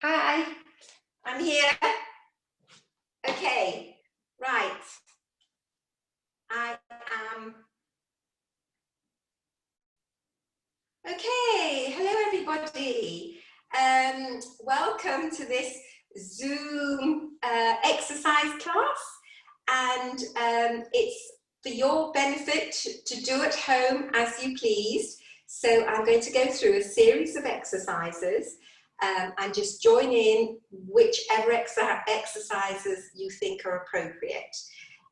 Hi, I'm here. Okay, right. I am. Okay, hello everybody. Welcome to this Zoom exercise class, and it's for your benefit to do at home as you please. So I'm going to go through a series of exercises and just join in whichever exercises you think are appropriate.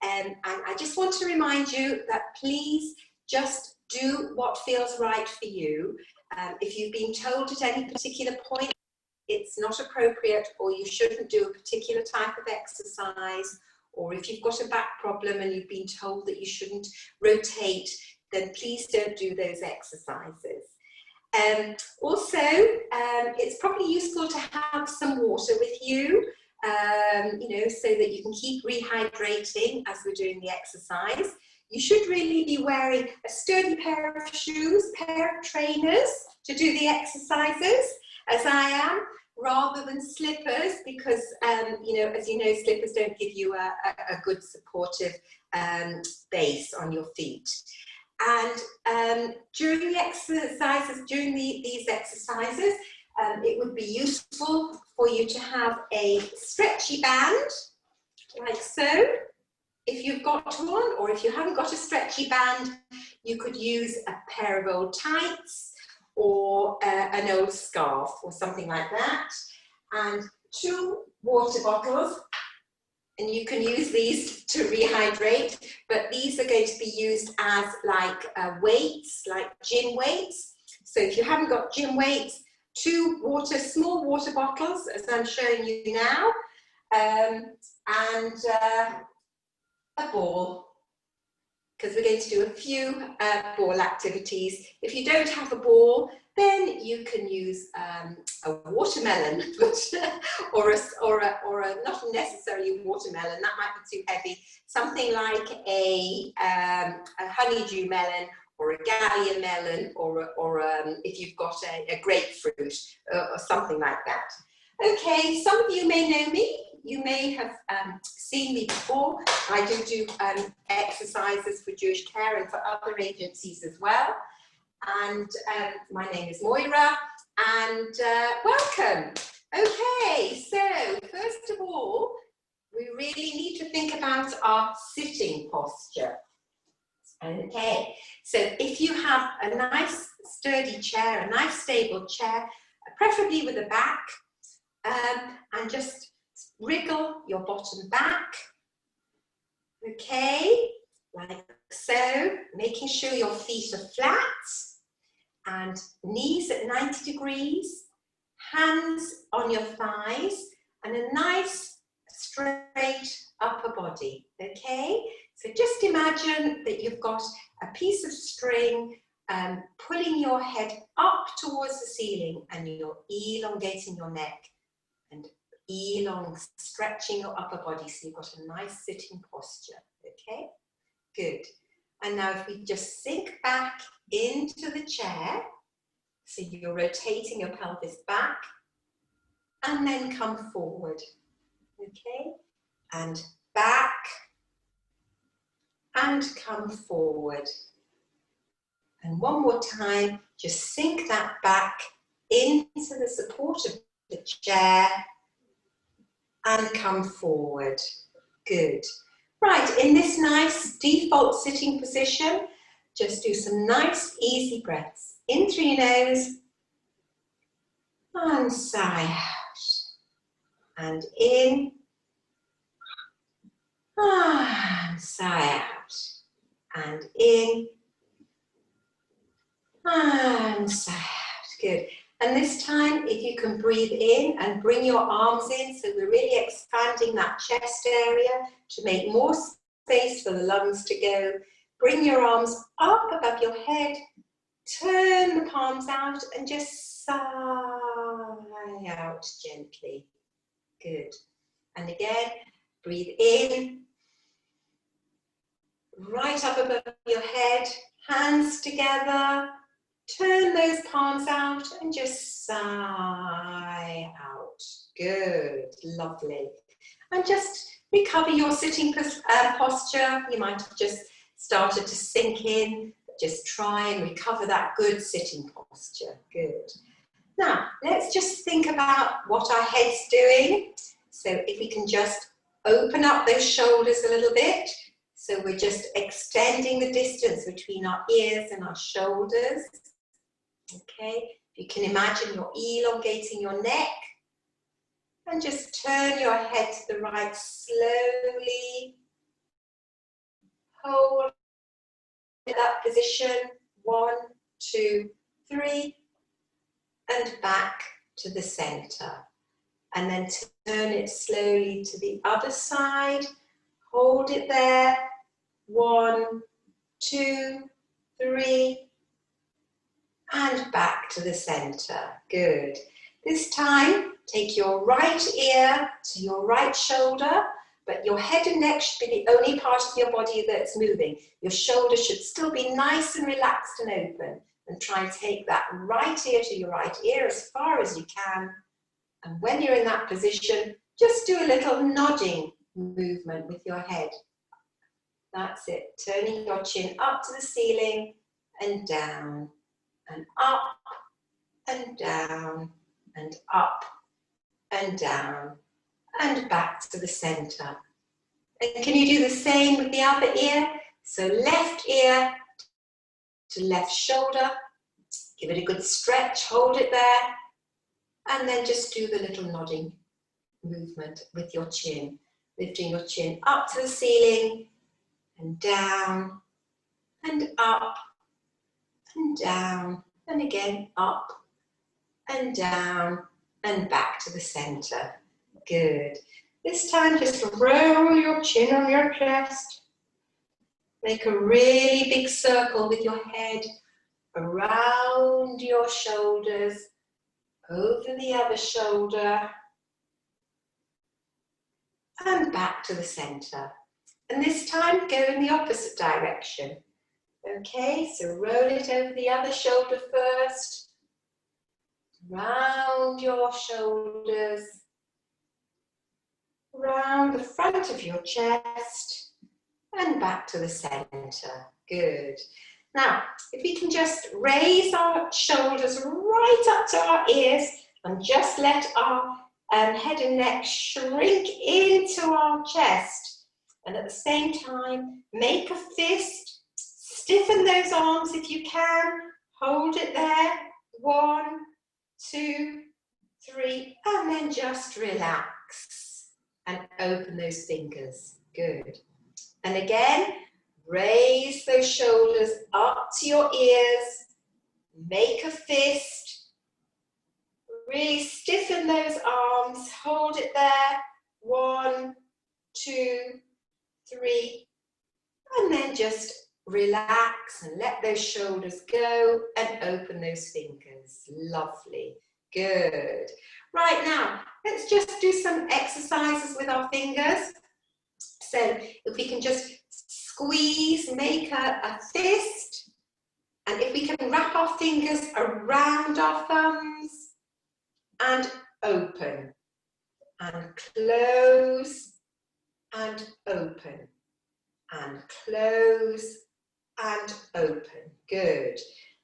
And I just want to remind you that please just do what feels right for you. If you've been told at any particular point it's not appropriate, or you shouldn't do a particular type of exercise, or if you've got a back problem and you've been told that you shouldn't rotate, then please don't do those exercises. Also, it's probably useful to have some water with you, so that you can keep rehydrating as we're doing the exercise. You should really be wearing a sturdy pair of shoes, pair of trainers to do the exercises, as I am, rather than slippers, because, as you know, slippers don't give you a good supportive base on your feet. And during the exercises, these exercises, it would be useful for you to have a stretchy band, like so, if you've got one, or if you haven't got a stretchy band, you could use a pair of old tights or an old scarf or something like that, and 2 water bottles. And you can use these to rehydrate, but these are going to be used as like weights, like gym weights. So if you haven't got gym weights, 2 small water bottles, as I'm showing you now, and a ball, because we're going to do a few ball activities. If you don't have a ball, then you can use a watermelon, or a not necessarily a watermelon, that might be too heavy. Something like a honeydew melon, or a gallia melon, or if you've got a grapefruit, or something like that. Okay, some of you may know me. You may have seen me before. I do exercises for Jewish Care and for other agencies as well. And my name is Moira, and welcome. Okay, so first of all, we really need to think about our sitting posture. Okay, so if you have a nice sturdy chair, a nice stable chair, preferably with a back, and just wriggle your bottom back, okay, like so, making sure your feet are flat, and knees at 90 degrees, hands on your thighs, and a nice straight upper body, okay? So just imagine that you've got a piece of string pulling your head up towards the ceiling, and you're elongating your neck and stretching your upper body, so you've got a nice sitting posture, okay? Good. And now if we just sink back into the chair, so you're rotating your pelvis back, and then come forward, okay? And back, and come forward. And one more time, just sink that back into the support of the chair, and come forward. Good. Right, in this nice default sitting position, just do some nice easy breaths. In through your nose, and sigh out. And in, and sigh out. And in, and sigh out. Good. And this time, if you can breathe in and bring your arms in, so we're really expanding that chest area to make more space for the lungs to go. Bring your arms up above your head, turn the palms out, and just sigh out gently. Good. And again, breathe in, right up above your head, hands together. Turn those palms out and just sigh out. Good, lovely. And just recover your sitting posture. You might have just started to sink in. Just try and recover that good sitting posture. Good. Now, let's just think about what our head's doing. So if we can just open up those shoulders a little bit. So we're just extending the distance between our ears and our shoulders. Okay, you can imagine you're elongating your neck. And just turn your head to the right slowly. Hold that position. 1, 2, 3. And back to the center. And then turn it slowly to the other side. Hold it there. 1, 2, 3. And back to the center. Good. This time, take your right ear to your right shoulder, but your head and neck should be the only part of your body that's moving. Your shoulder should still be nice and relaxed and open. And try and take that right ear to your right ear as far as you can. And when you're in that position, just do a little nodding movement with your head. That's it. Turning your chin up to the ceiling and down and up and down and up and down and back to the center. And can you do the same with the other ear? So left ear to left shoulder, give it a good stretch, hold it there, and then just do the little nodding movement with your chin, lifting your chin up to the ceiling and down and up and down and again up and down and back to the center. Good. This time just roll your chin on your chest. Make a really big circle with your head around your shoulders, over the other shoulder, and back to the center. And this time, go in the opposite direction. Okay, so roll it over the other shoulder first, round your shoulders, round the front of your chest, and back to the center. Good. Now, if we can just raise our shoulders right up to our ears and just let our head and neck shrink into our chest. And at the same time, make a fist, stiffen those arms if you can, hold it there, 1, 2, 3, and then just relax and open those fingers. Good. And again, raise those shoulders up to your ears, make a fist, really stiffen those arms, hold it there, 1, 2, 3, and then just relax and let those shoulders go and open those fingers. Lovely, good. Right now, let's just do some exercises with our fingers. So if we can just squeeze, make a fist, and if we can wrap our fingers around our thumbs and open and close and open and close and open. Good.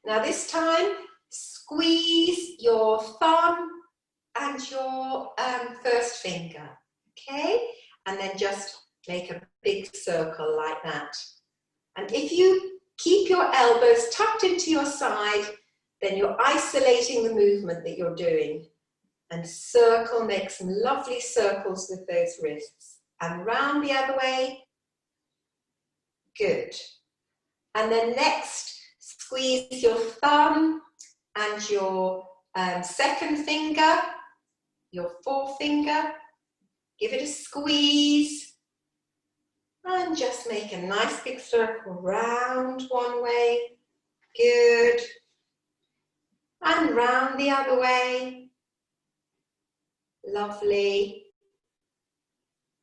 Now this time, squeeze your thumb and your first finger, okay? And then just make a big circle like that. And if you keep your elbows tucked into your side, then you're isolating the movement that you're doing. And circle, make some lovely circles with those wrists. And round the other way. Good. And then next, squeeze your thumb and your second finger, your forefinger. Give it a squeeze. And just make a nice big circle round one way. Good. And round the other way. Lovely.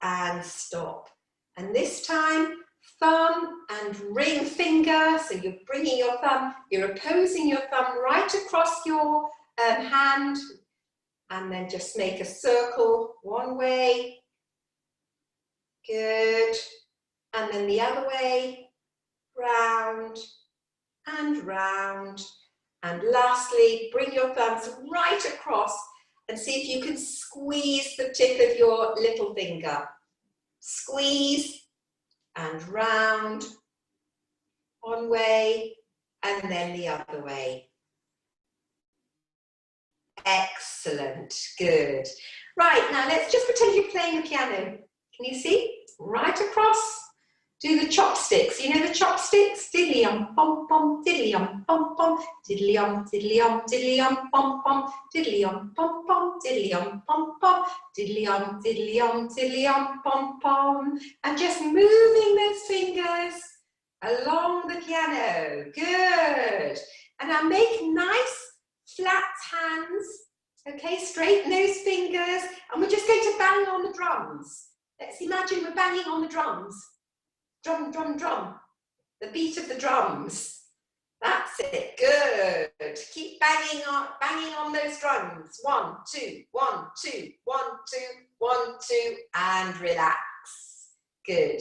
And stop. And this time, thumb and ring finger. So you're bringing your thumb, you're opposing your thumb right across your hand. and then just make a circle one way. Good. And then the other way, round and round. And lastly, bring your thumbs right across and see if you can squeeze the tip of your little finger. Squeeze and round, one way and then the other way. Excellent, good. Right, now let's just pretend you're playing the piano. Can you see? Right across. Do the chopsticks. You know the chopsticks? Diddly-um, pom-pom, diddly-um, pom-pom, diddly-um, diddly-um, diddly-um, pom-pom, diddly-um, pom-pom, diddly-um, pom-pom, diddly-um, diddly-um, diddly-um, pom-pom. And just moving those fingers along the piano. Good. And now make nice flat hands. Okay, straighten those fingers. And we're just going to bang on the drums. Let's imagine we're banging on the drums. Drum, drum, drum. The beat of the drums. That's it. Good. Keep banging on those drums. 1, 2, 1, 2, 1, 2, 1, 2, and relax. Good.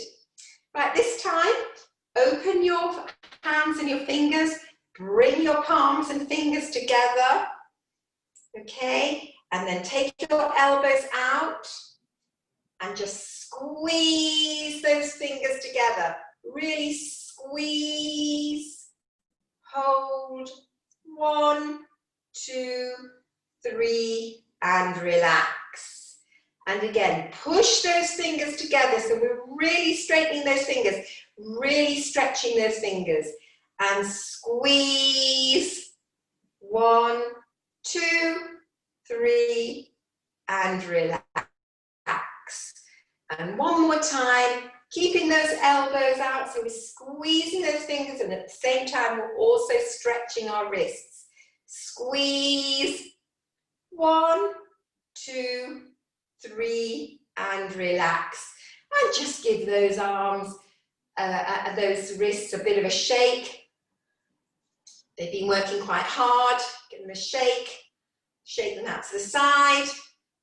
Right, this time, open your hands and your fingers. Bring your palms and fingers together. Okay, and then take your elbows out. And just squeeze those fingers together. Really squeeze. Hold. 1, 2, 3, and relax. And again, push those fingers together. So we're really straightening those fingers, really stretching those fingers. And squeeze. 1, 2, 3, and relax. And one more time, keeping those elbows out, so we're squeezing those fingers, and at the same time, we're also stretching our wrists. Squeeze. 1, 2, 3, and relax. And just give those arms, those wrists a bit of a shake. They've been working quite hard. Give them a shake. Shake them out to the side.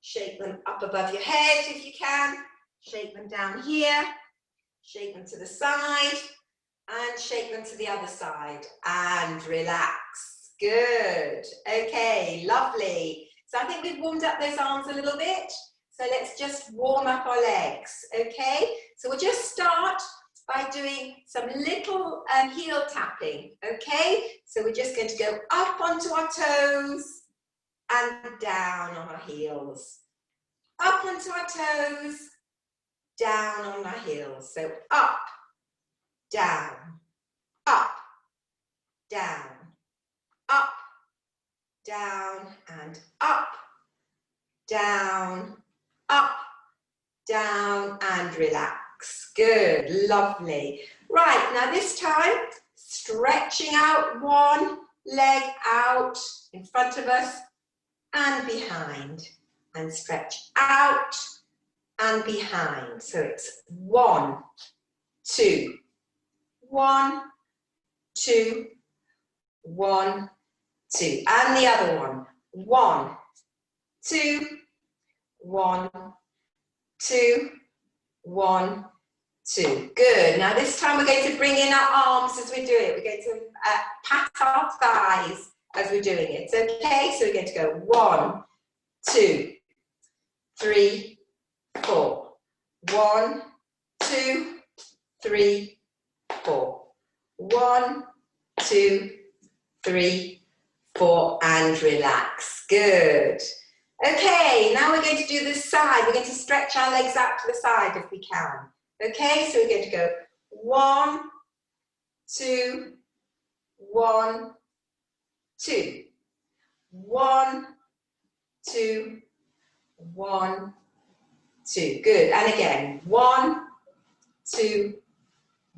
Shake them up above your head if you can. Shake them down here, shake them to the side, and shake them to the other side, and relax. Good. Okay, lovely. So I think we've warmed up those arms a little bit. So let's just warm up our legs, okay? So we'll just start by doing some little heel tapping, okay? So we're just going to go up onto our toes and down on our heels. Up onto our toes, down on our heels. So up, down, up, down, up, down, and up, down, up, down, and relax. Good, lovely. Right, now this time, stretching out one leg out in front of us and behind, and stretch out and behind. So it's 1, 2, 1, 2, 1, 2. And the other one. 1, 2, 1, 2, 1, 2. Good. Now this time we're going to bring in our arms as we do it. We're going to pat our thighs as we're doing it. Okay, so we're going to go 1, 2, 3, 4. 1, 2, 3, 4. 1, 2, 3, 4, and relax. Good. Okay, now we're going to do this side. We're going to stretch our legs out to the side if we can. Okay, so we're going to go 1, 2, 1, 2. 1, 2, 1, 2. Good. And again, 1, 2,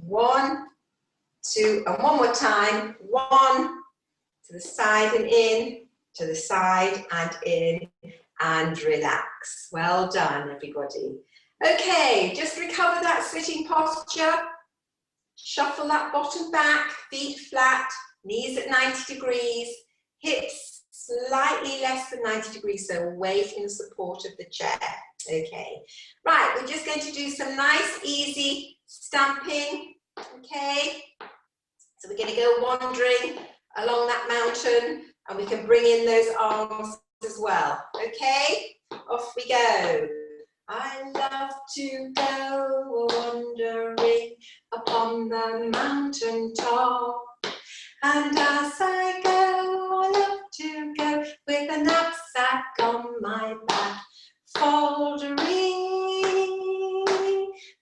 1, 2. And one more time. 1, to the side and in, to the side and in, and relax. Well done, everybody. Okay, just recover that sitting posture. Shuffle that bottom back, feet flat, knees at 90 degrees, hips slightly less than 90 degrees, so away from the support of the chair. Okay, right, we're just going to do some nice, easy stamping. Okay, so we're going to go wandering along that mountain, and we can bring in those arms as well. Okay, off we go. I love to go wandering upon the mountain top, and as I go, I love to go with a knapsack on my back, foldering,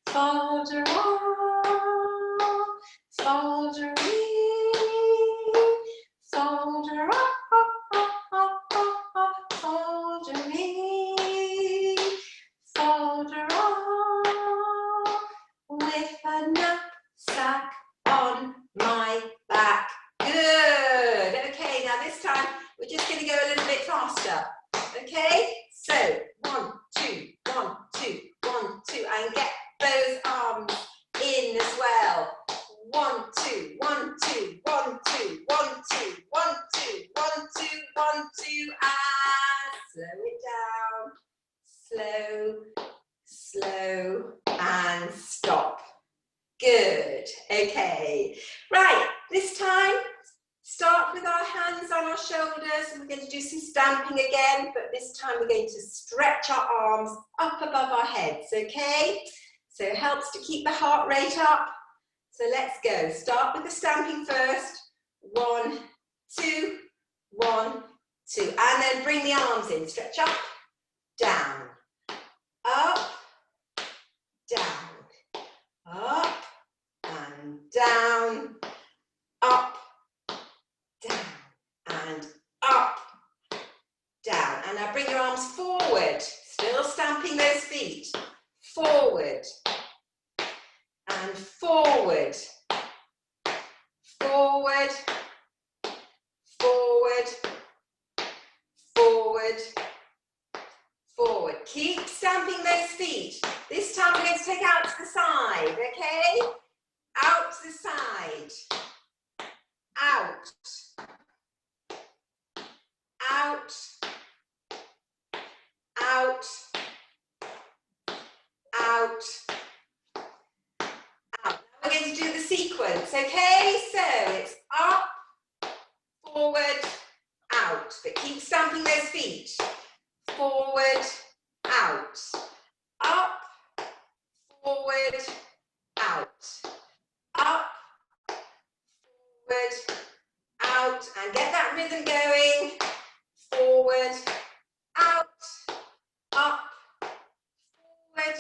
folder on, foldering, folder on, foldering, folder on, with a knapsack on my back. Good. Okay, now this time we're just going to go a little bit faster. Okay, so 1, 2, 1, 2, 1, 2, and get those arms in as well. 1, 2, 1, 2, 1, 2, 1, 2, 1, 2, 1, 2, 1, 2, and slow it down. Slow, slow, and stop. Good. Okay. Right, this time start with our hands on our shoulders, and we're going to do some stamping again, but this time we're going to stretch our arms up above our heads, okay? So it helps to keep the heart rate up. So let's go. Start with the stamping first. 1, 2, 1, 2. And then bring the arms in. Stretch up, down, up, down, up, and down, up, down, and up, down. And now bring your arms forward, still stamping those feet. Forward, and forward, forward, forward, forward, forward. Keep stamping those feet. This time we're going to take out to the side, okay? Out to the side. Out. Out. Out. Out. Out. Now we're going to do the sequence, okay? So it's up, forward, out. But keep stamping those feet. Forward, out. Up, forward, out. Up, forward, out. And get that rhythm going. Forward, out, up, forward,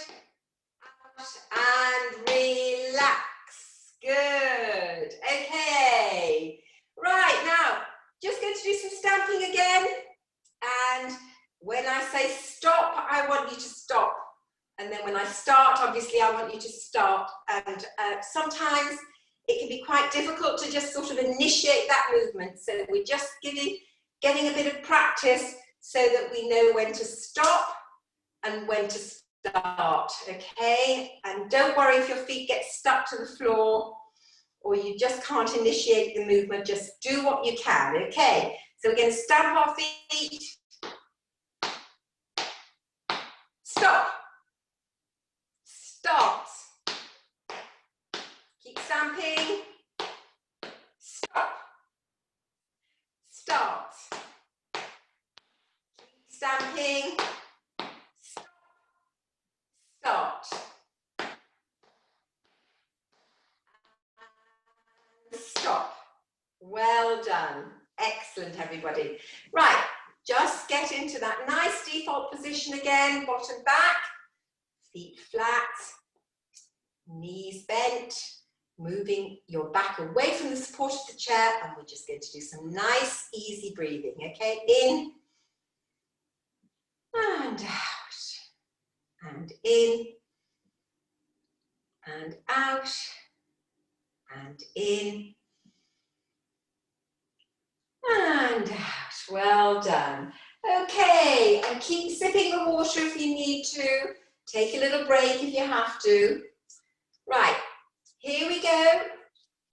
out, and relax. Good. Okay. Right, now, just going to do some stamping again. And when I say stop, I want you to stop. And then when I start, obviously, I want you to start. And sometimes it can be quite difficult to just sort of initiate that movement. So we're just getting a bit of practice so that we know when to stop and when to start, okay? And don't worry if your feet get stuck to the floor or you just can't initiate the movement. Just do what you can, okay? So we're going to stamp our feet. Stop. Start. Keep stamping. Stop. Start. Keep stamping. Stop. Start. And stop. Well done. Excellent, everybody. Right, just get into that nice default position again, bottom back, feet flat, knees bent, moving your back away from the support of the chair, and we're just going to do some nice, easy breathing, okay? In, and out, and in, and out, and in, and out. Well done. Okay, and keep sipping the water if you need to. Take a little break if you have to. Right, here we go.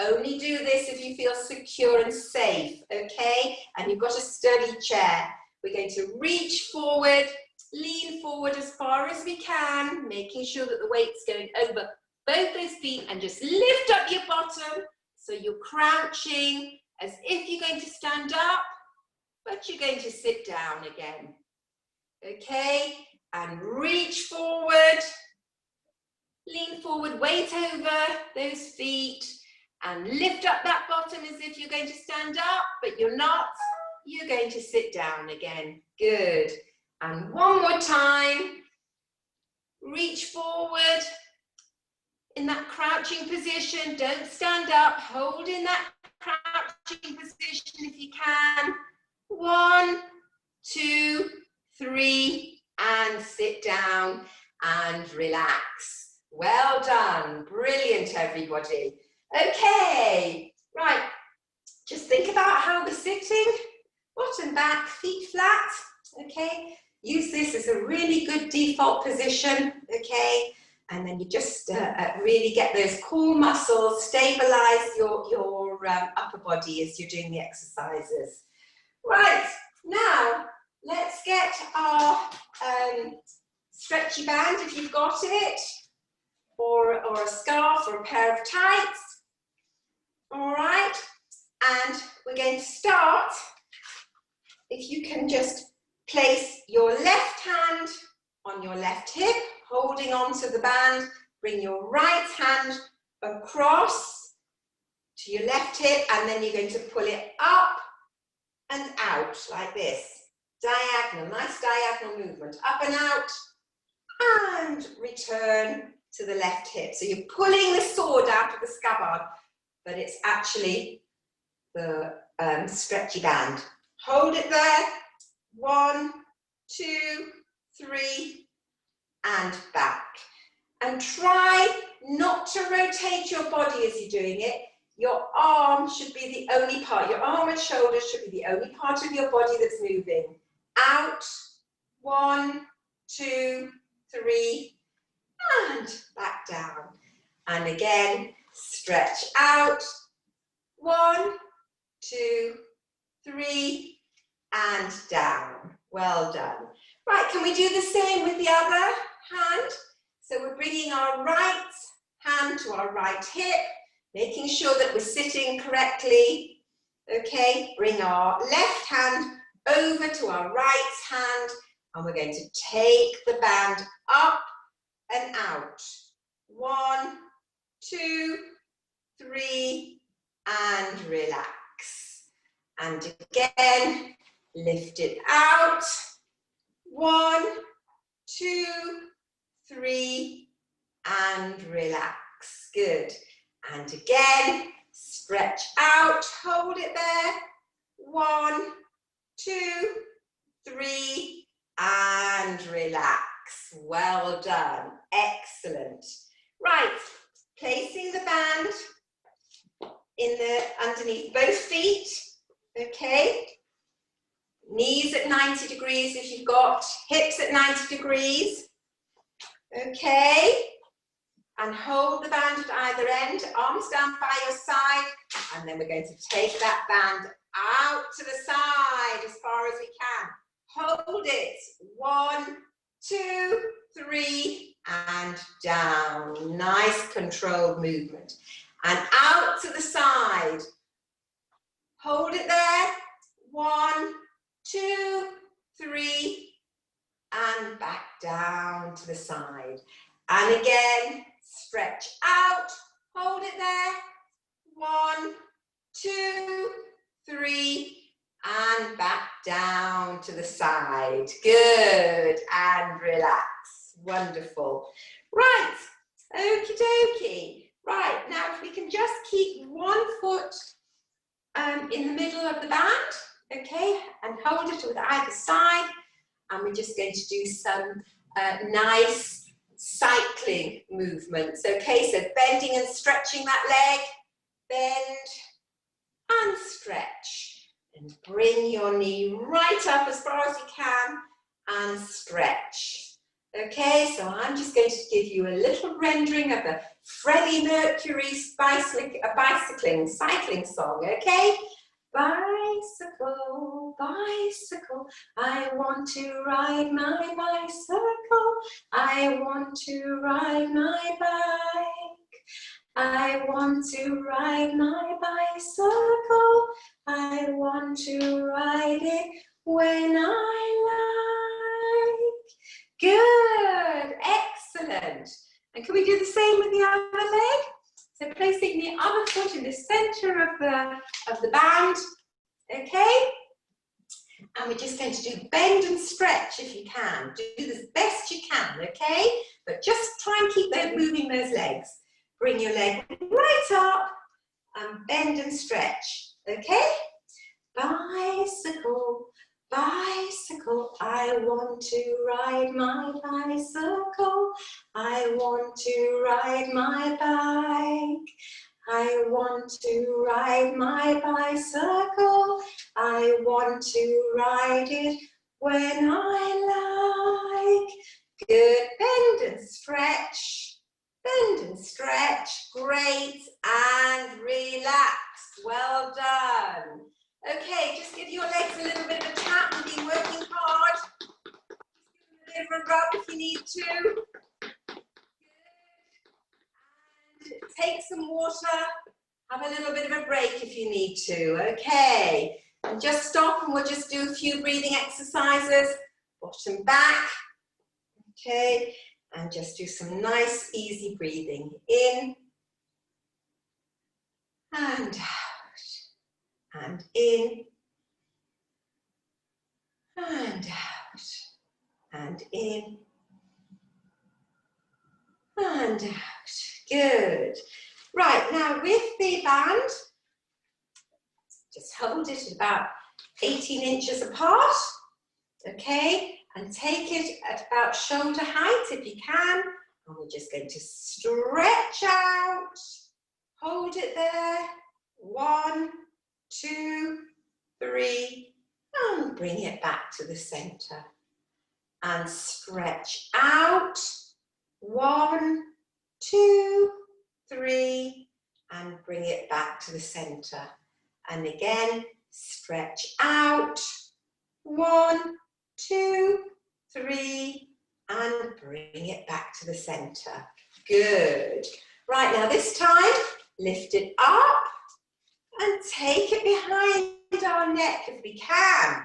Only do this if you feel secure and safe, okay? And you've got a sturdy chair. We're going to reach forward, lean forward as far as we can, making sure that the weight's going over both those feet, and just lift up your bottom so you're crouching as if you're going to stand up, but you're going to sit down again. Okay, and reach forward, lean forward, weight over those feet, and lift up that bottom as if you're going to stand up, but you're not. You're going to sit down again. Good. And one more time. Reach forward in that crouching position. Don't stand up. Hold in that crouching position if you can. 1, 2, 3, and sit down and relax. Well done. Brilliant, everybody. Okay, right. Just think about how we're sitting. Bottom back, feet flat. Okay, use this as a really good default position. Okay, and then you just really get those core muscles, stabilize your upper body as you're doing the exercises. Right, now let's get our stretchy band if you've got it, or a scarf or a pair of tights. All right, and we're going to start. If you can just place your left hand on your left hip, holding onto the band, bring your right hand across to your left hip, and then you're going to pull it up and out like this. Diagonal, nice diagonal movement. Up and out, and return to the left hip. So you're pulling the sword out of the scabbard, but it's actually the stretchy band. Hold it there. 1, 2, 3, and back. And try not to rotate your body as you're doing it. Your arm should be the only part. Your arm and shoulders should be the only part of your body that's moving. Out. 1, 2, 3, and back down. And again, stretch out. 1, 2, 3, and down. Well done. Right, can we do the same with the other hand? So we're bringing our right hand to our right hip, making sure that we're sitting correctly. Okay, bring our left hand over to our right hand, and we're going to take the band up and out. 1, 2, 3, and relax. And again, lift it out. 1, 2, 3, and relax. Good. And again, stretch out. Hold it there. 1, 2, 3, and relax. Well done. Excellent. Right. Placing the band underneath both feet. Okay. Knees at 90 degrees if you've got, hips at 90 degrees. Okay, and hold the band at either end, arms down by your side, and then we're going to take that band out to the side as far as we can. Hold it. 1, 2, 3, and down. Nice controlled movement. And out to the side. Hold it there. 1, 2, 3, and back down to the side. And again, stretch out, hold it there. 1, 2, 3, and back down to the side. Good, and relax. Wonderful. Right, okie dokie. Right, now if we can just keep one foot in the middle of the band. Okay, and hold it with either side, and we're just going to do some nice cycling movements. Okay, so bending and stretching that leg, bend and stretch, and bring your knee right up as far as you can and stretch. Okay, so I'm just going to give you a little rendering of the Freddie Mercury's cycling song, okay? Bicycle, bicycle, I want to ride my bicycle. I want to ride my bike. I want to ride my bicycle. I want to ride it when I like. Good, excellent. And can we do the same with the other leg? So placing the other foot in the center of the band, okay? And we're just going to do bend and stretch if you can. Do the best you can, okay? But just try and keep moving those legs. Bring your leg right up and bend and stretch, okay? Bicycle, bicycle, I want to ride my bicycle. I want to ride my bike. I want to ride my bicycle. I want to ride it when I like. Good, bend and stretch. Bend and stretch, great, and relax. Well done. Okay, just give your legs a little bit of a tap. You've been working hard. Just give them a bit of a rub if you need to. Good. And take some water. Have a little bit of a break if you need to. Okay. And just stop and we'll just do a few breathing exercises. Bottom back. Okay. And just do some nice, easy breathing. In and out. And in and out. And in and out. Good. Right, now with the band, just hold it at about 18 inches apart. Okay, and take it at about shoulder height if you can. And we're just going to stretch out. Hold it there. 1, 2, 3, and bring it back to the center. And stretch out. 1, 2, 3, and bring it back to the center. And again, stretch out. 1, 2, 3, and bring it back to the center. Good. Right, now this time, lift it up and take it behind our neck if we can.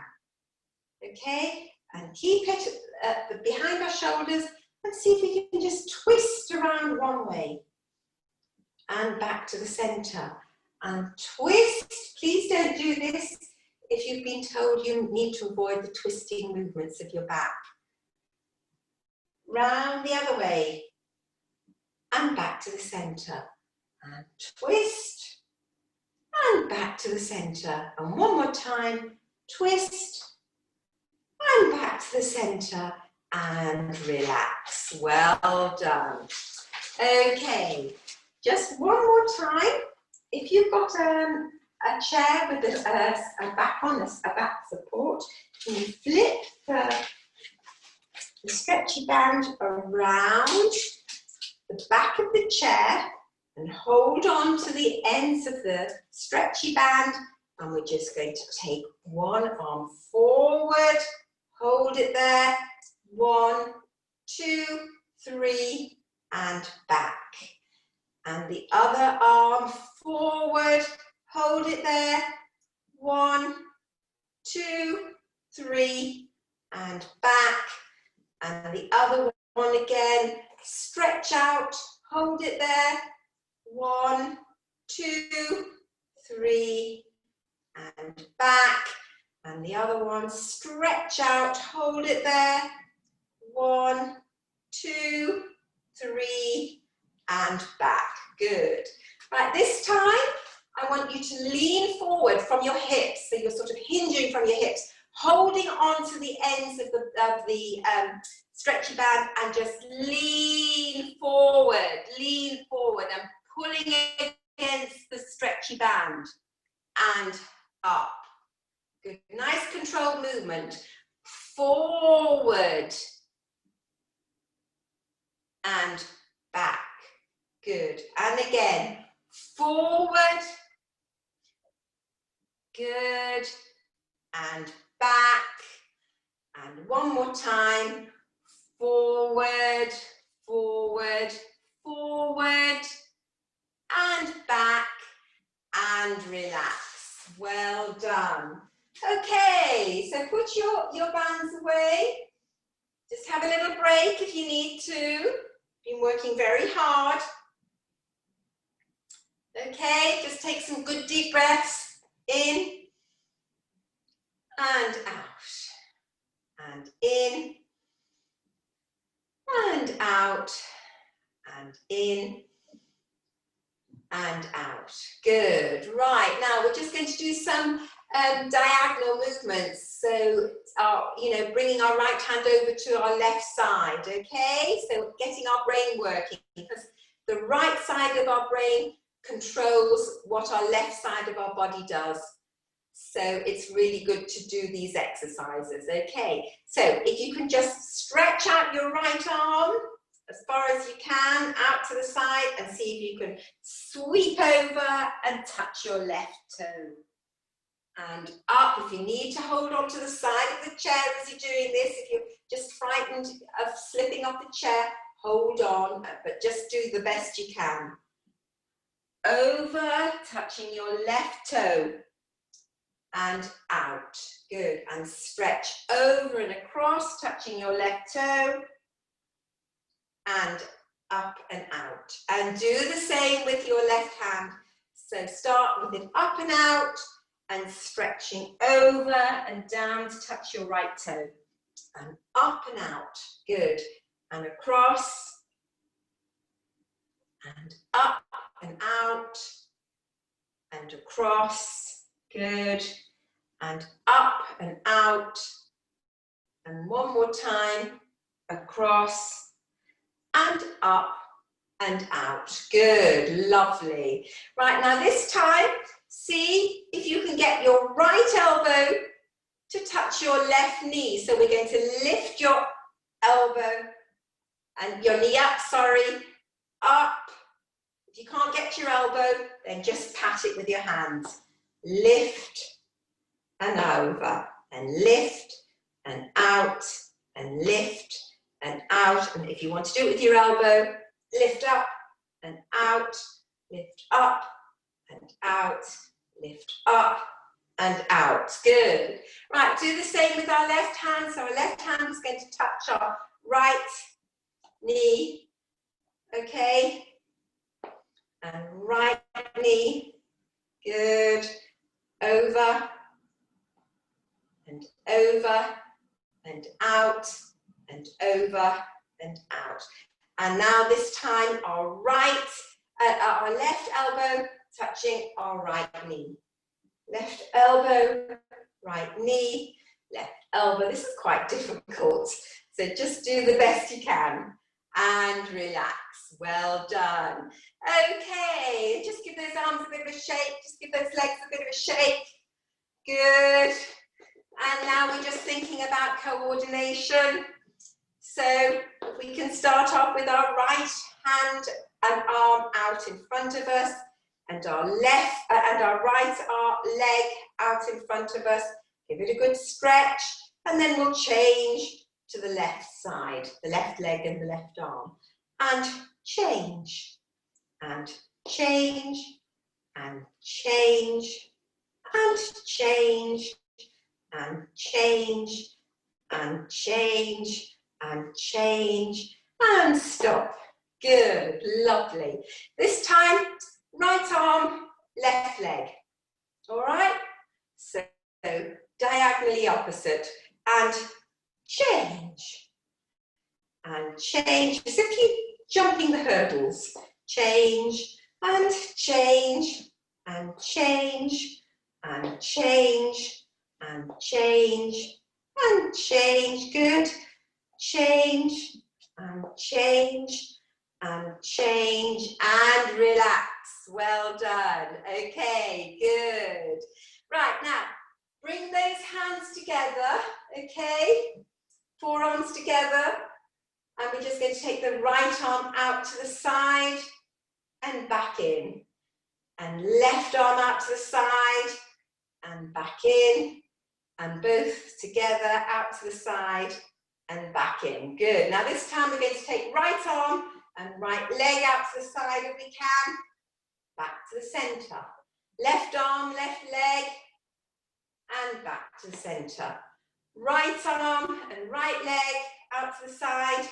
Okay, and keep it behind our shoulders and see if we can just twist around one way and back to the center. And twist, please don't do this if you've been told you need to avoid the twisting movements of your back. Round the other way and back to the center. And twist and back to the center. And one more time, twist and back to the center and relax. Well done. Okay, just one more time. If you've got a chair with a back on, a back support, you can flip the stretchy band around the back of the chair and hold on to the ends of the stretchy band, and we're just going to take one arm forward, hold it there, 1, 2, 3, and back. And the other arm forward, hold it there, 1, 2, 3, and back. And the other one again, stretch out, hold it there, 1, 2, 3, and back. And the other one, stretch out, hold it there, 1, 2, 3, and back. Good. Right, this time I want you to lean forward from your hips, so you're sort of hinging from your hips, holding on to the ends of the stretchy band, and just lean forward and pulling against the stretchy band and up. Good, nice controlled movement. Forward and back. Good. And again, forward. Good. And back. And one more time. Forward, forward, forward. And back. And relax. Well done. Okay, so put your bands away. Just have a little break if you need to. Been working very hard. Okay, just take some good deep breaths in and out. And in and out. And in and out. Good. Right, now we're just going to do some diagonal movements. So, bringing our right hand over to our left side, okay? So getting our brain working, because the right side of our brain controls what our left side of our body does. So it's really good to do these exercises, okay? So if you can just stretch out your right arm as far as you can, out to the side, and see if you can sweep over and touch your left toe. And up. If you need to hold on to the side of the chair as you're doing this, if you're just frightened of slipping off the chair, hold on, but just do the best you can. Over, touching your left toe, and out. Good. And stretch over and across, touching your left toe, and up and out. And do the same with your left hand. So start with it up and out, and stretching over and down to touch your right toe. And up and out. Good. And across. And up and out. And across. Good. And up and out. And one more time. Across. And up and out. Good. Lovely. Right, now this time, see if you can get your right elbow to touch your left knee. So we're going to lift your elbow and your knee up, up. If you can't get your elbow, then just pat it with your hands. Lift and over, and lift and out, and lift and out. And if you want to do it with your elbow, lift up and out, lift up and out, lift up and out. Good. Right, do the same with our left hand. So our left hand is going to touch our right knee, okay? And right knee, good. Over and over and out and over and out. And now this time our left elbow touching our right knee. Left elbow, right knee, left elbow. This is quite difficult. So just do the best you can and relax. Well done. Okay, just give those arms a bit of a shake. Just give those legs a bit of a shake. Good. And now we're just thinking about coordination. So we can start off with our right hand and arm out in front of us, and our right leg out in front of us. Give it a good stretch, and then we'll change to the left side, the left leg and the left arm, and change, and change, and change, and change, and change, and change, and change, and stop. Good, lovely. This time, right arm, left leg. All right? So diagonally opposite, and change, and change, as if you're jumping the hurdles. Change, and change, and change, and change, and change, and change. Good. Change, and change, and change, and relax. Well done. Okay, good. Right, now bring those hands together, okay? Forearms together, And we're just going to take the right arm out to the side and back in. And left arm out to the side and back in. And both together out to the side and back in. Good. Now this time we're going to take right arm and right leg out to the side if we can. Back to the centre. Left arm, left leg, and back to the centre. Right arm and right leg out to the side,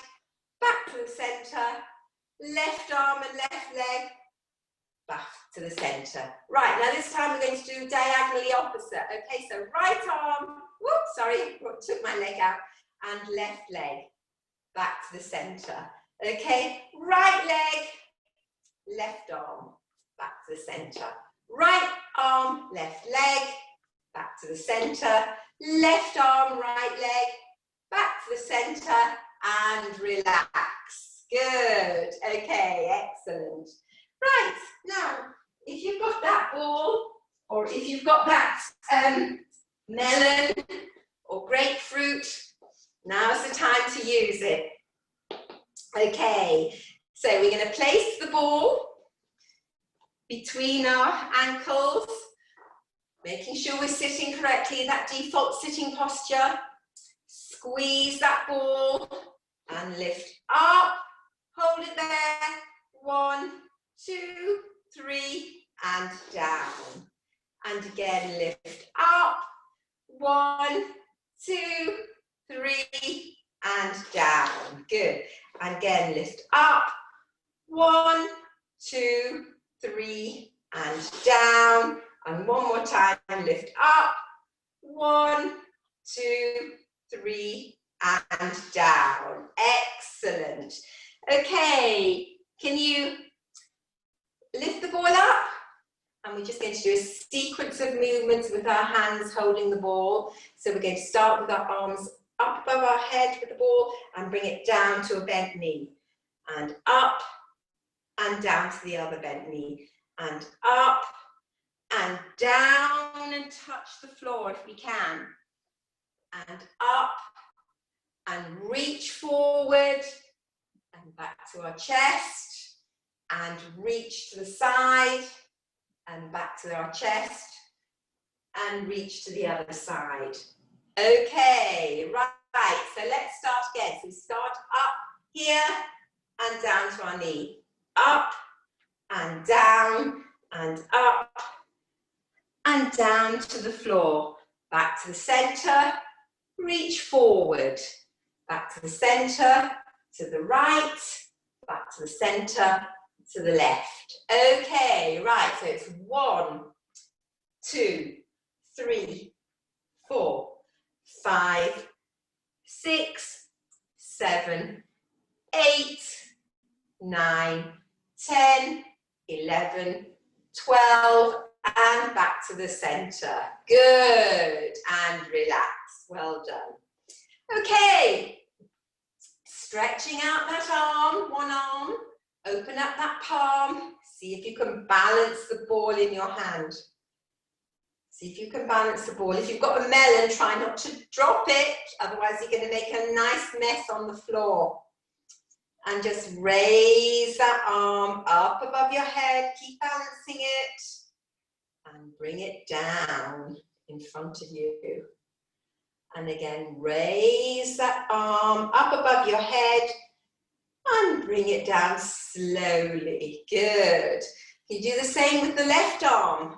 back to the centre. Left arm and left leg, back to the centre. Right, now this time we're going to do diagonally opposite. Okay, so right arm, whoops, sorry, took my leg out, and left leg, back to the centre. Okay, right leg, left arm, back to the centre. Right arm, left leg, back to the centre. Left arm, right leg, back to the centre, and relax. Good. Okay, excellent. Right, now, if you've got that ball, or if you've got that melon or grapefruit, now's the time to use it. Okay, so we're going to place the ball between our ankles, making sure we're sitting correctly, that default sitting posture. Squeeze that ball and lift up. Hold it there. 1, 2, 3, and down. And again, lift up. 1, 2, 3, and down. Good. And again, lift up. 1, 2, 3, and down. And one more time, lift up. 1, 2, 3, and down. Excellent. Okay, can you lift the ball up? And we're just going to do a sequence of movements with our hands holding the ball. So we're going to start with our arms up above our head with the ball and bring it down to a bent knee. And up and down to the other bent knee. And up and down and touch the floor if we can. And up and reach forward and back to our chest and reach to the side and back to our chest and reach to the other side. Okay, right, so let's start again. So we start up here and down to our knee. Up and down and up and down to the floor. Back to the centre, reach forward. Back to the centre, to the right, back to the centre, to the left. Okay, right, so it's 1, 2, 3, 4, 5, 6, 7, 8, 9, 10, 11, 12, and back to the centre. Good, and relax. Well done. Okay, stretching out that arm, one arm, open up that palm, see if you can balance the ball in your hand. See if you can balance the ball. If you've got a melon, try not to drop it, otherwise you're going to make a nice mess on the floor. And just raise that arm up above your head, keep balancing it, and bring it down in front of you. And again, raise that arm up above your head and bring it down slowly. Good. You do the same with the left arm.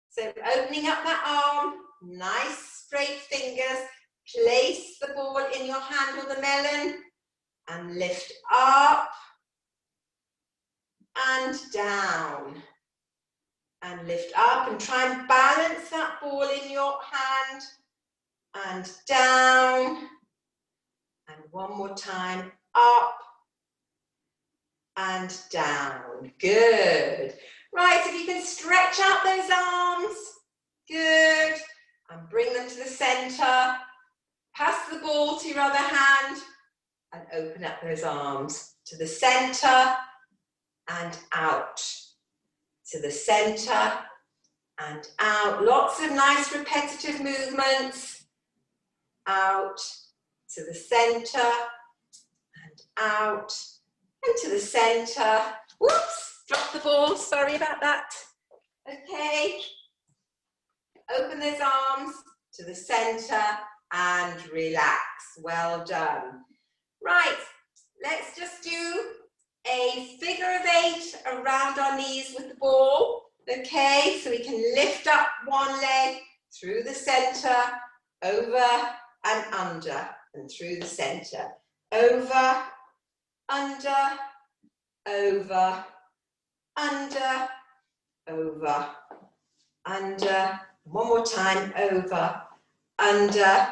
So opening up that arm, nice straight fingers, place the ball in your hand or the melon and lift up and down. And lift up and try and balance that ball in your hand and down. And one more time, up and down. Good. Right, if you can stretch out those arms, good, and bring them to the centre. Pass the ball to your other hand and open up those arms to the centre and out. To the centre and out. Lots of nice repetitive movements. Out to the centre and out, into the center. Whoops, drop the ball, sorry about that. Okay, open those arms to the center and relax. Well done. Right, let's just do a figure of 8 around our knees with the ball. Okay, so we can lift up one leg through the center, over and under, and through the center. Over, under, over, under, over, under. One more time, over, under,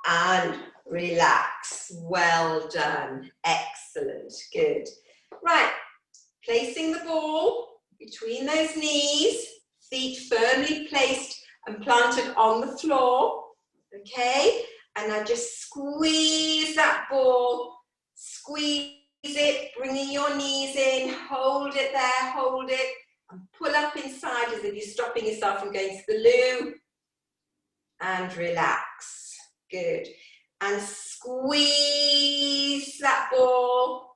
and relax. Well done. Excellent. Good. Right, placing the ball between those knees, feet firmly placed and planted on the floor. Okay, and now just squeeze that ball, squeeze it, bringing your knees in, hold it there, hold it, and pull up inside as if you're stopping yourself from going to the loo, and relax. Good. And squeeze that ball,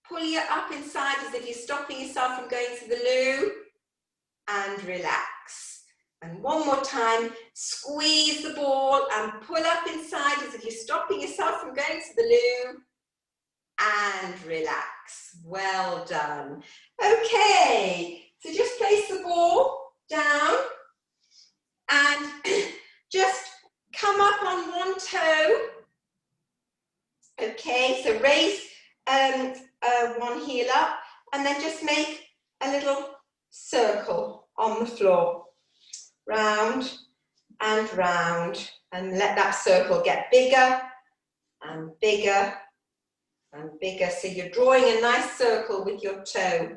pull you up inside as if you're stopping yourself from going to the loo, and relax. And one more time, squeeze the ball and pull up inside as if you're stopping yourself from going to the loo, and relax. Well done. Okay, so just place the ball down and just come up on one toe. Okay, so raise one heel up and then just make a little circle on the floor. Round and round, and let that circle get bigger and bigger and bigger. So you're drawing a nice circle with your toe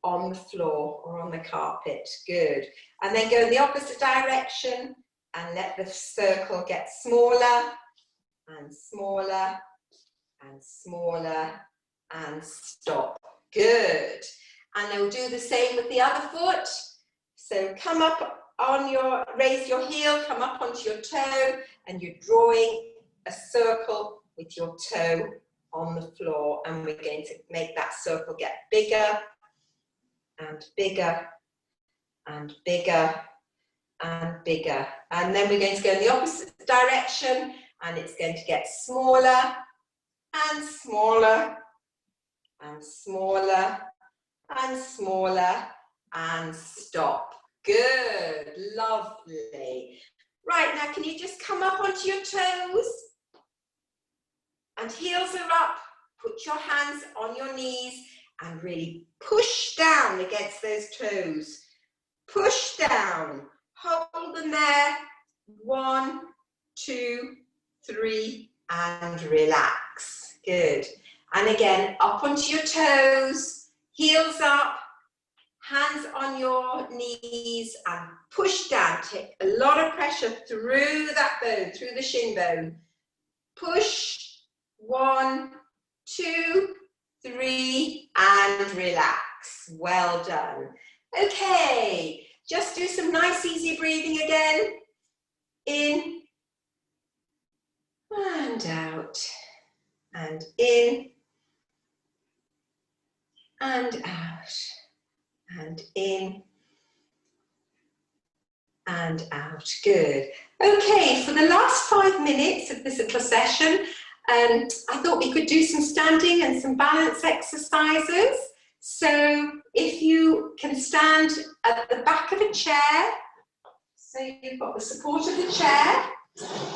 on the floor or on the carpet. Good. And then go in the opposite direction and let the circle get smaller and smaller and smaller and stop. Good. And then we'll do the same with the other foot. So come up on your, raise your heel, come up onto your toe, and you're drawing a circle with your toe on the floor, and we're going to make that circle get bigger and bigger and bigger and bigger. And then we're going to go in the opposite direction, and it's going to get smaller and smaller and smaller and smaller and stop. Good, lovely. Right, now can you just come up onto your toes and heels are up, put your hands on your knees and really push down against those toes. Push down, hold them there, 1, 2, 3 and relax. Good, and again up onto your toes, heels up, hands on your knees and push down. Take a lot of pressure through that bone, through the shin bone. Push, 1, 2, 3, and relax. Well done. Okay, just do some nice easy breathing again. In and out, and in and out. And in and out. Good. Okay, for the last 5 minutes of this little session, I thought we could do some standing and some balance exercises. So if you can stand at the back of a chair, so you've got the support of the chair,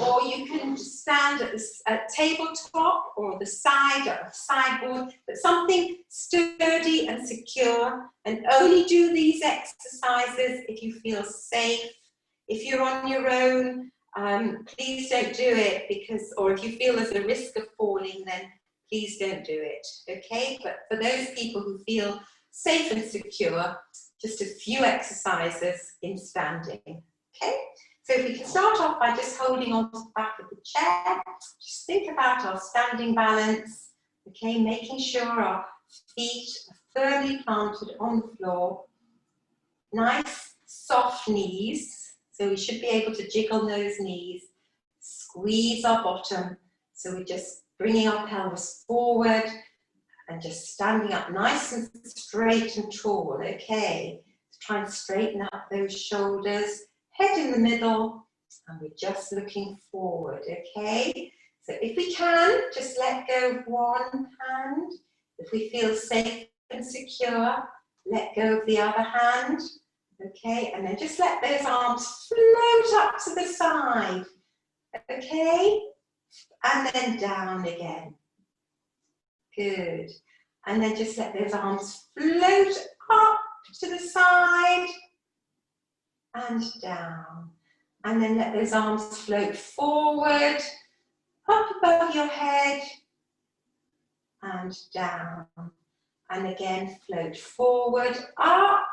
or you can stand at the tabletop or the side or a sideboard, but something sturdy and secure, and only do these exercises if you feel safe. If you're on your own, please don't do it, because, or if you feel there's a risk of falling, then please don't do it, okay? But for those people who feel safe and secure, just a few exercises in standing, okay? So if we can start off by just holding on to the back of the chair, just think about our standing balance, okay, making sure our feet are firmly planted on the floor, nice soft knees, so we should be able to jiggle those knees, squeeze our bottom, so we're just bringing our pelvis forward and just standing up nice and straight and tall, okay? Try and straighten up those shoulders, head in the middle, and we're just looking forward, okay? So if we can, just let go of one hand. If we feel safe and secure, let go of the other hand, okay? And then just let those arms float up to the side, okay? And then down again. Good. And then just let those arms float up to the side and down. And then let those arms float forward, up above your head and down. And again, float forward, up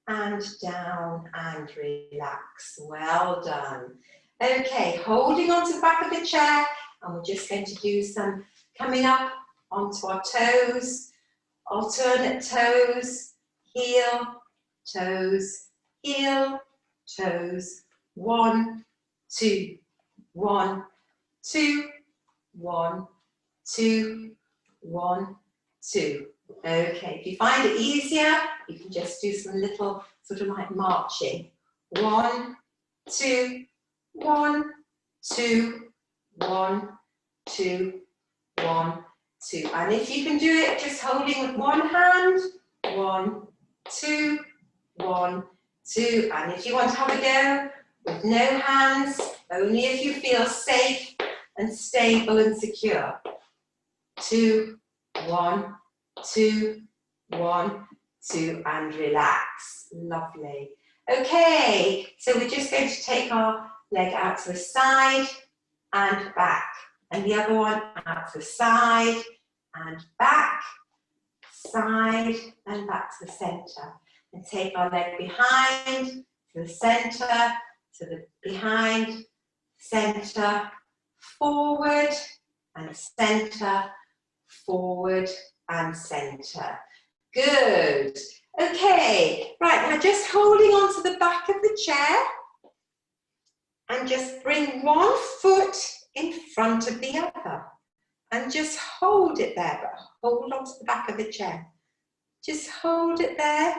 and down and relax. Well done. Okay, holding on to the back of the chair, and we're just going to do some coming up onto our toes, alternate toes, heel, toes, heel, toes, 1, 2, 1, 2, 1, 2, 1, 2. Okay, if you find it easier, you can just do some little sort of like marching. 1, 2, 1, 2, 1, 2, 1, 2. And if you can do it just holding with one hand, 1, 2, 1, 2. And if you want to have a go with no hands, only if you feel safe and stable and secure. 2, 1, 2, 1, 2, and relax. Lovely. Okay, so we're just going to take our leg out to the side and back, and the other one out to the side and back, side and back to the center. And take our leg behind to the center, to the behind, center, forward and center, forward and center. Good. Okay, right, now just holding on to the back of the chair and just bring one foot in front of the other and just hold it there, but hold on to the back of the chair. Just hold it there.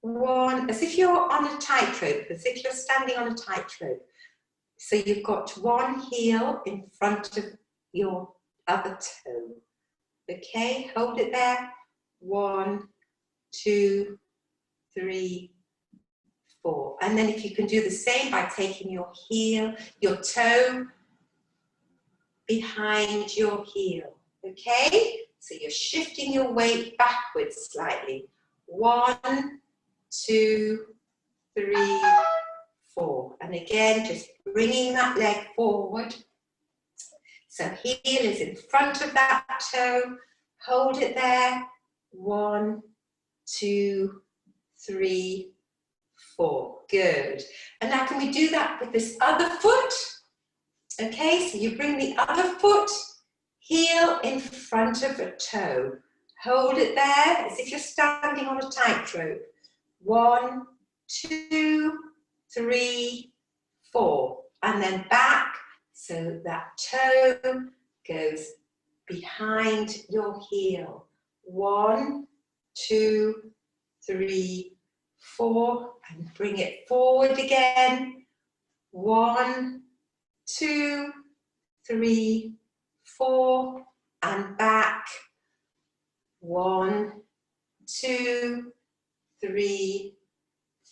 One, as if you're on a tightrope, as if you're standing on a tightrope. So you've got one heel in front of your other toe. Okay, hold it there. 1, 2, 3, 4. And then if you can do the same by taking your heel, your toe behind your heel. Okay, so you're shifting your weight backwards slightly. 1, 2, 3, 4. And again, just bringing that leg forward. So heel is in front of that toe. Hold it there. 1, 2, 3, 4. Good. And now can we do that with this other foot? Okay, so you bring the other foot, heel in front of a toe. Hold it there as if you're standing on a tightrope. 1, 2, 3, 4. And then back so that toe goes behind your heel. 1, 2, 3, 4. And bring it forward again. 1, 2, 3, 4. And back. 1, 2, 3,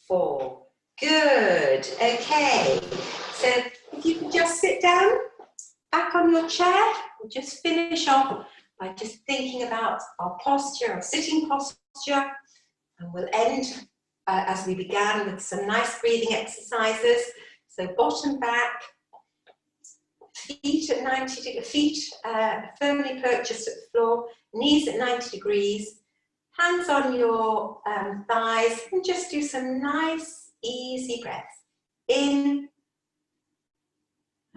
4. Good. Okay. So if you can just sit down, back on your chair, we'll just finish off by just thinking about our posture, our sitting posture, and we'll end as we began with some nice breathing exercises. So bottom back, feet at 90 degrees, feet firmly purchased at the floor, knees at 90 degrees, hands on your thighs, and just do some nice, easy breaths. In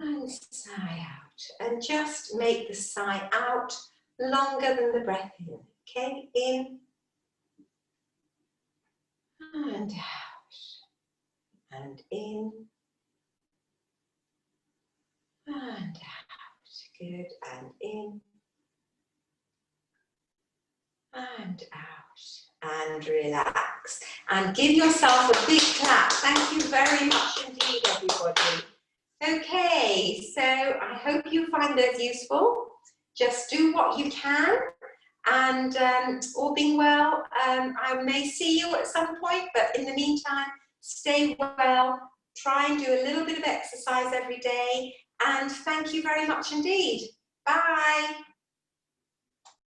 and sigh out. And just make the sigh out longer than the breath in. Okay, in and out. And in and out. Good, and in. And out. And relax. And give yourself a big clap. Thank you very much indeed, everybody. Okay, so I hope you find those useful. Just do what you can. And all being well, I may see you at some point, but in the meantime, stay well, try and do a little bit of exercise every day, and thank you very much indeed. Bye.